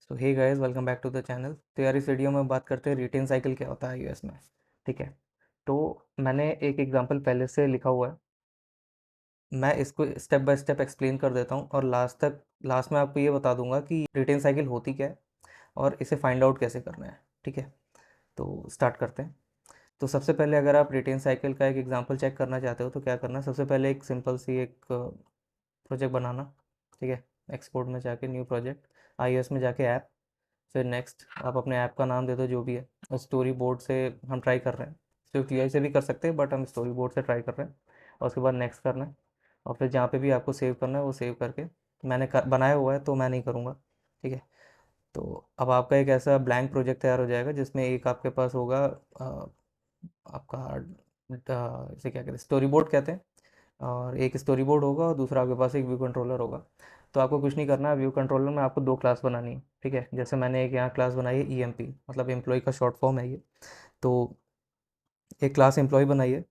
So hey guys, welcome back to the channel. तो यार इस वीडियो में बात करते हैं रिटेन साइकिल क्या होता है यूएस में। ठीक है। तो मैंने एक एग्जांपल पहले से लिखा हुआ है। मैं इसको स्टेप बाय स्टेप एक्सप्लेन कर देता हूँ और लास्ट में आपको ये बता दूंगा कि रिटेन साइकिल होती क्या है और इसे फाइंड आउट कैसे करना है। ठीक है। तो स्टार्ट करते हैं। तो सबसे पहले अगर आप रिटेन साइकिल का एक एग्जांपल चेक करना चाहते हो तो क्या करना है, सबसे पहले एक सिंपल सी एक प्रोजेक्ट बनाना। ठीक है। एक्सपोर्ट में जाके न्यू प्रोजेक्ट, आईओएस में जाके ऐप, फिर नेक्स्ट आप अपने ऐप का नाम दे दो जो भी है। और स्टोरी बोर्ड से हम ट्राई कर रहे हैं, सिर्फ यूआई से भी कर सकते हैं बट हम स्टोरी बोर्ड से ट्राई कर रहे हैं। और उसके बाद नेक्स्ट करना है। और फिर जहाँ पे भी आपको सेव करना है वो सेव करके, बनाया हुआ है तो मैं नहीं करूँगा। ठीक है। तो अब आपका एक ऐसा ब्लैंक प्रोजेक्ट तैयार हो जाएगा जिसमें एक आपके पास होगा आपका इसे क्या कहते हैं, स्टोरी बोर्ड कहते हैं। और एक स्टोरी बोर्ड होगा और दूसरा आपके पास एक व्यू कंट्रोलर होगा। तो आपको कुछ नहीं करना है, व्यू कंट्रोलर में आपको दो क्लास बनानी है। ठीक है। जैसे मैंने एक यहाँ क्लास बनाई है ईएमपी, मतलब एम्प्लॉय का शॉर्ट फॉर्म है ये। तो एक क्लास एम्प्लॉय बनाई है।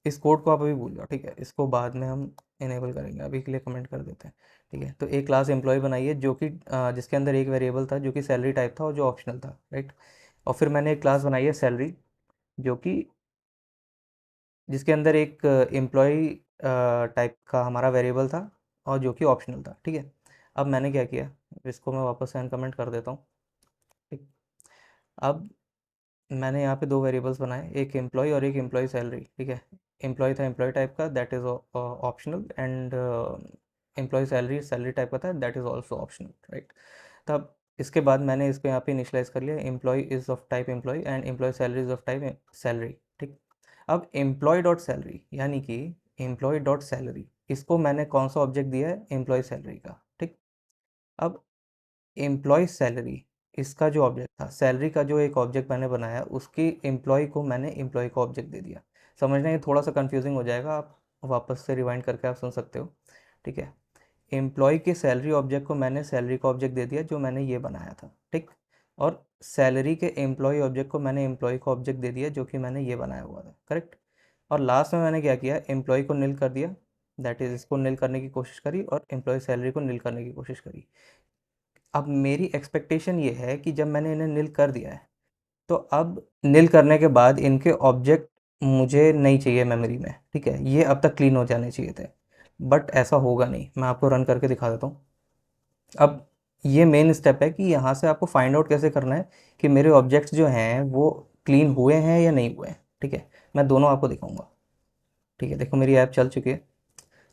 इस कोड को आप अभी भूल जाओ, ठीक है, इसको बाद में हम इनेबल करेंगे, अभी के लिए कमेंट कर देते हैं। ठीक है। तो एक क्लास एम्प्लॉय बनाई है जो कि जिसके अंदर एक वेरिएबल था जो कि सैलरी टाइप था और जो ऑप्शनल था, राइट। और फिर मैंने एक क्लास बनाई है सैलरी, जो कि जिसके अंदर एक एम्प्लॉय टाइप का हमारा वेरिएबल था और जो कि ऑप्शनल था। ठीक है। अब मैंने क्या किया, इसको मैं वापस से अनकमेंट कर देता हूँ। ठीक। अब मैंने यहाँ पे दो वेरिएबल्स बनाए, एक एम्प्लॉय और एक एम्प्लॉय सैलरी। ठीक है। एम्प्लॉय था एम्प्लॉय टाइप का, that is optional, and employ salary salary type का था, that is also optional, right. तब इसके बाद मैंने इसको यहाँ पे इनिशलाइज कर लिया, employ is of type employ and employ salary is of type salary. ठीक। अब एम्प्लॉय डॉट सैलरी यानी कि एम्प्लॉय डॉट सैलरी, इसको मैंने कौन सा ऑब्जेक्ट दिया है, एम्प्लॉय सैलरी का। ठीक। अब एम्प्लॉय सैलरी, इसका जो ऑब्जेक्ट था सैलरी का, जो एक ऑब्जेक्ट मैंने बनाया उसकी एम्प्लॉय को मैंने एम्प्लॉय का ऑब्जेक्ट दे दिया। समझना ये थोड़ा सा कंफ्यूजिंग हो जाएगा, आप वापस से रिवाइंड करके आप सुन सकते हो। ठीक है। एम्प्लॉय के सैलरी ऑब्जेक्ट को मैंने सैलरी का ऑब्जेक्ट दे दिया जो मैंने ये बनाया था। ठीक। और सैलरी के एम्प्लॉय ऑब्जेक्ट को मैंने एम्प्लॉय का ऑब्जेक्ट दे दिया जो कि मैंने ये बनाया हुआ था, करेक्ट। और लास्ट में मैंने क्या किया, एम्प्लॉय को निल कर दिया, दैट इज इसको निल करने की कोशिश करी, और एम्प्लॉय सैलरी को निल करने की कोशिश करी। अब मेरी एक्सपेक्टेशन ये है कि जब मैंने इन्हें निल कर दिया है तो अब निल करने के बाद इनके ऑब्जेक्ट मुझे नहीं चाहिए मेमोरी में। ठीक है। ये अब तक क्लीन हो जाने चाहिए थे, बट ऐसा होगा नहीं। मैं आपको रन करके दिखा देता हूँ। अब ये मेन स्टेप है कि यहाँ से आपको फाइंड आउट कैसे करना है कि मेरे ऑब्जेक्ट्स जो हैं वो क्लीन हुए हैं या नहीं हुए हैं। ठीक है। मैं दोनों आपको दिखाऊंगा। ठीक है। देखो मेरी ऐप चल चुकी है।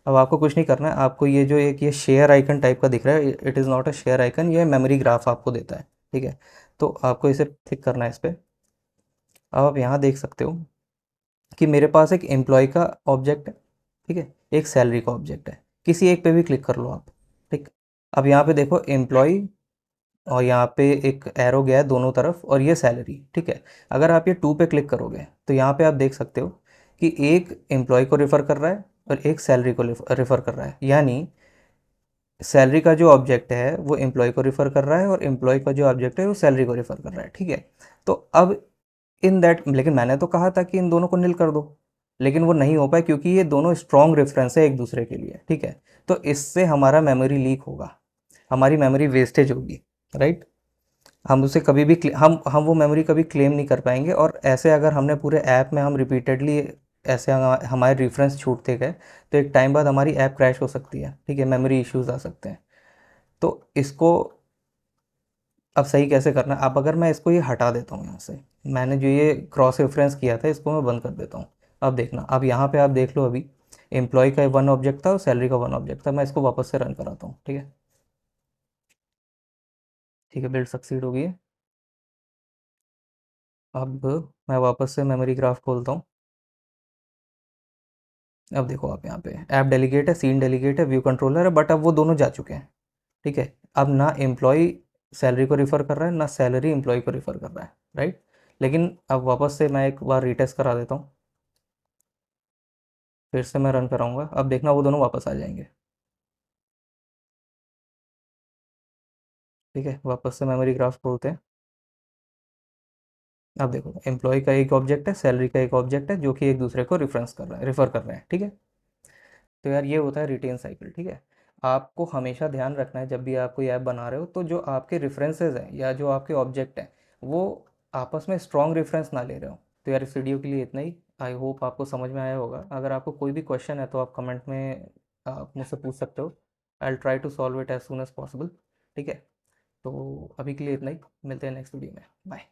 अब आपको कुछ नहीं करना है, आपको ये जो एक ये शेयर आइकन टाइप का दिख रहा है, it is not a share icon, ये मेमोरी ग्राफ आपको देता है। ठीक है। तो आपको इसे क्लिक करना है इस पर। अब आप यहाँ देख सकते हो कि मेरे पास एक एम्प्लॉय का ऑब्जेक्ट है, ठीक है, एक सैलरी का ऑब्जेक्ट है। किसी एक पे भी क्लिक कर लो आप। ठीक। अब यहाँ पे देखो एम्प्लॉय, और यहाँ पे एक एरो गया है दोनों तरफ, और ये सैलरी। ठीक है। अगर आप ये टू पे क्लिक करोगे तो यहाँ पे आप देख सकते हो कि एक एम्प्लॉय को रेफ़र कर रहा है और एक सैलरी को रेफ़र कर रहा है, यानी सैलरी का जो ऑब्जेक्ट है वो एम्प्लॉय को रेफ़र कर रहा है और एम्प्लॉय का जो ऑब्जेक्ट है वो सैलरी को रेफ़र कर रहा है। ठीक है। तो अब इन दैट, लेकिन मैंने तो कहा था कि इन दोनों को निल कर दो, लेकिन वो नहीं हो पाया क्योंकि ये दोनों स्ट्रॉन्ग रेफरेंस है एक दूसरे के लिए। ठीक है। तो इससे हमारा मेमोरी लीक होगा, हमारी मेमोरी वेस्टेज होगी, राइट। हम उसे कभी भी हम वो मेमोरी कभी क्लेम नहीं कर पाएंगे। और ऐसे अगर हमने पूरे ऐप में हम रिपीटेडली ऐसे हमारे रेफरेंस छूटते गए तो एक टाइम बाद हमारी ऐप क्रैश हो सकती है। ठीक है। मेमोरी इश्यूज आ सकते हैं। तो इसको अब सही कैसे करना है, अब अगर मैं इसको ये हटा देता हूँ यहाँ से, मैंने जो ये क्रॉस रेफरेंस किया था इसको मैं बंद कर देता हूँ। अब देखना, अब यहाँ पे आप देख लो, अभी एम्प्लॉय का वन ऑब्जेक्ट था और सैलरी का वन ऑब्जेक्ट था। मैं इसको वापस से रन कराता हूँ। ठीक है। ठीक है। बिल्ड सक्सीड हो गई है। अब मैं वापस से मेमोरी ग्राफ खोलता हूँ। अब देखो आप यहाँ पे ऐप डेलीगेट है, सीन डेलीगेट है, व्यू कंट्रोलर है, बट अब वो दोनों जा चुके हैं। ठीक है। अब ना एम्प्लॉय सैलरी को रिफ़र कर रहा है ना सैलरी एम्प्लॉय को रिफ़र कर रहा है, राइट। लेकिन अब वापस से मैं एक बार रीटेस्ट करा देता हूँ, फिर से मैं रन कराऊंगा। अब देखना वो दोनों वापस आ जाएंगे। ठीक है। वापस से मेमोरी ग्राफ खोलते हैं। अब देखो एम्प्लॉय का एक ऑब्जेक्ट है, सैलरी का एक ऑब्जेक्ट है, जो कि एक दूसरे को रेफरेंस कर रहा है, रेफर कर रहे हैं। ठीक है। तो यार ये होता है रिटेन साइकिल। ठीक है। आपको हमेशा ध्यान रखना है जब भी आप कोई ऐप बना रहे हो, तो जो आपके रेफरेंसेस हैं या जो आपके ऑब्जेक्ट हैं वो आपस में स्ट्रॉन्ग रेफरेंस ना ले रहे हो। तो यार इस वीडियो के लिए इतना ही। आई होप आपको समझ में आया होगा। अगर आपको कोई भी क्वेश्चन है तो आप कमेंट में आप मुझसे पूछ सकते हो। I will try to solve it as soon as possible. ठीक है, तो अभी के लिए इतना ही। मिलते हैं नेक्स्ट वीडियो में। बाय।